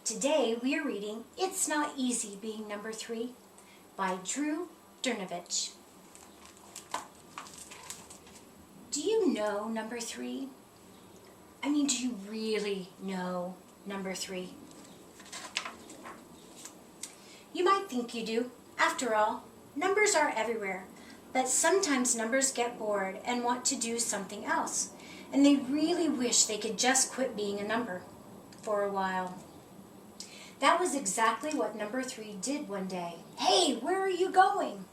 Today we are reading It's Not Easy Being Number 3 by Drew Dernovich. Do you know number 3? Do you really know number 3? You might think you do. After all, numbers are everywhere, but sometimes numbers get bored and want to do something else, and they really wish they could just quit being a number for a while. That was exactly what number 3 did one day. Hey, where are you going?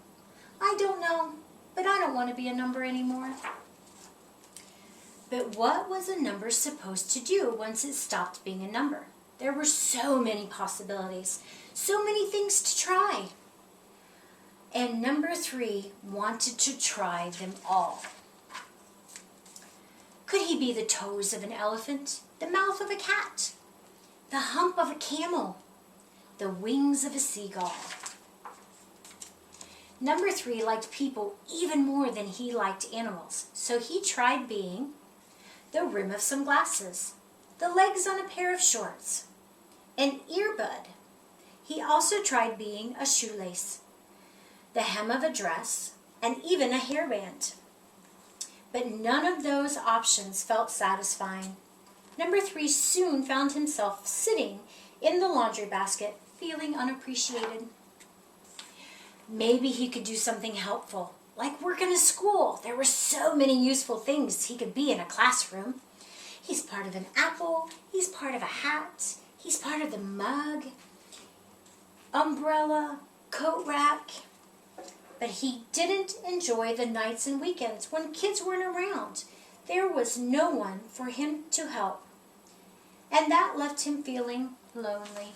I don't know, but I don't want to be a number anymore. But what was a number supposed to do once it stopped being a number? There were so many possibilities, so many things to try. And number 3 wanted to try them all. Could he be the toes of an elephant, the mouth of a cat, the hump of a camel, the wings of a seagull? Number 3 liked people even more than he liked animals, so he tried being the rim of some glasses, the legs on a pair of shorts, an earbud. He also tried being a shoelace, the hem of a dress, and even a hairband. But none of those options felt satisfying. Number 3 soon found himself sitting in the laundry basket, feeling unappreciated. Maybe he could do something helpful, like work in a school. There were so many useful things he could be in a classroom. He's part of an apple, he's part of a hat, he's part of the mug, umbrella, coat rack. But he didn't enjoy the nights and weekends when kids weren't around. There was no one for him to help. And that left him feeling lonely.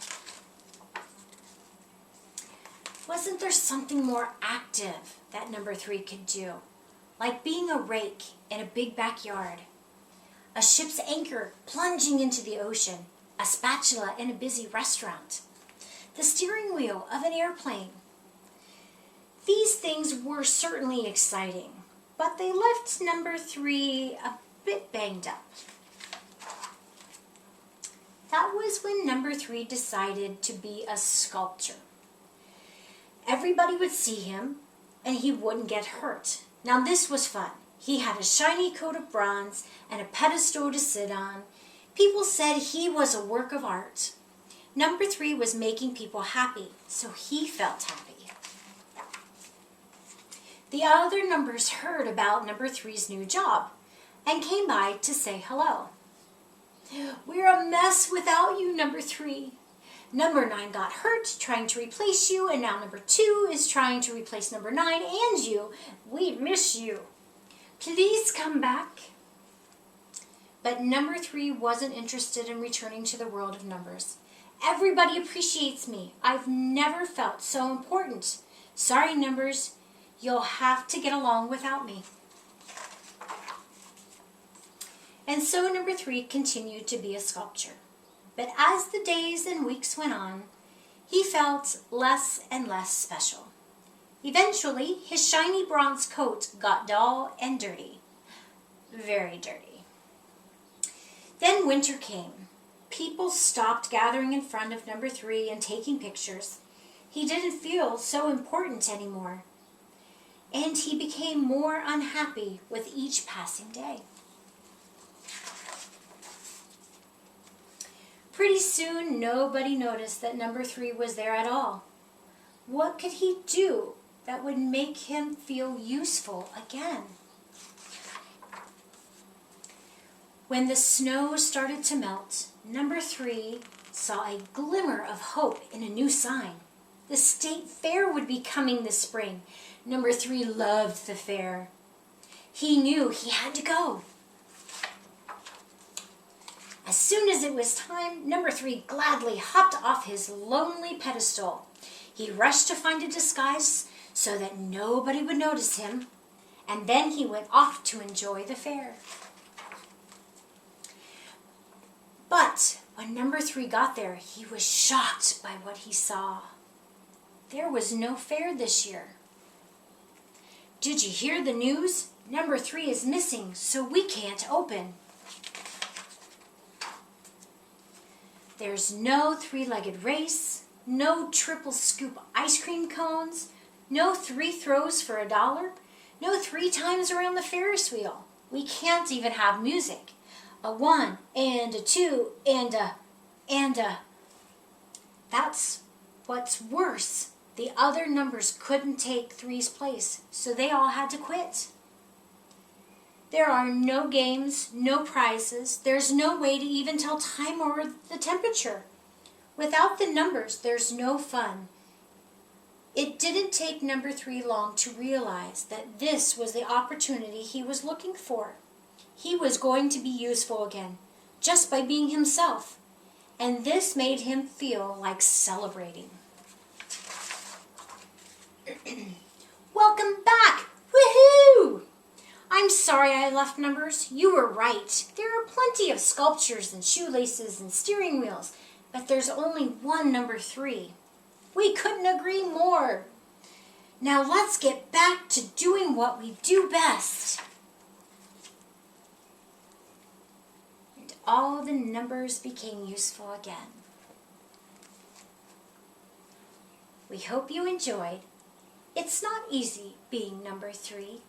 Wasn't there something more active that number 3 could do? Like being a rake in a big backyard, a ship's anchor plunging into the ocean, a spatula in a busy restaurant, the steering wheel of an airplane. These things were certainly exciting, but they left number 3 a bit banged up. That was when number 3 decided to be a sculptor. Everybody would see him, and he wouldn't get hurt. Now this was fun. He had a shiny coat of bronze and a pedestal to sit on. People said he was a work of art. Number 3 was making people happy, so he felt happy. The other numbers heard about number 3's new job and came by to say hello. We're a mess without you, number 3. Number 9 got hurt trying to replace you, and now number 2 is trying to replace number 9 and you. We miss you. Please come back. But number 3 wasn't interested in returning to the world of numbers. Everybody appreciates me. I've never felt so important. Sorry, numbers. You'll have to get along without me. And so number 3 continued to be a sculptor. But as the days and weeks went on, he felt less and less special. Eventually, his shiny bronze coat got dull and dirty. Very dirty. Then winter came. People stopped gathering in front of number 3 and taking pictures. He didn't feel so important anymore. And he became more unhappy with each passing day. Pretty soon, nobody noticed that number 3 was there at all. What could he do that would make him feel useful again? When the snow started to melt, number 3 saw a glimmer of hope in a new sign. The state fair would be coming this spring. Number 3 loved the fair. He knew he had to go. As soon as it was time, number 3 gladly hopped off his lonely pedestal. He rushed to find a disguise so that nobody would notice him, and then he went off to enjoy the fair. But when number 3 got there, he was shocked by what he saw. There was no fair this year. Did you hear the news? Number 3 is missing, so we can't open. There's no three-legged race, no triple scoop ice cream cones, no 3 throws for $1, no 3 times around the Ferris wheel. We can't even have music. A 1 and a 2 and a. That's what's worse. The other numbers couldn't take 3's place, so they all had to quit. There are no games, no prizes. There's no way to even tell time or the temperature. Without the numbers, there's no fun. It didn't take number 3 long to realize that this was the opportunity he was looking for. He was going to be useful again, just by being himself. And this made him feel like celebrating. Welcome back! Woohoo! I'm sorry I left numbers. You were right. There are plenty of sculptures and shoelaces and steering wheels, but there's only one number 3. We couldn't agree more. Now let's get back to doing what we do best. And all the numbers became useful again. We hope you enjoyed. It's not easy being number 3.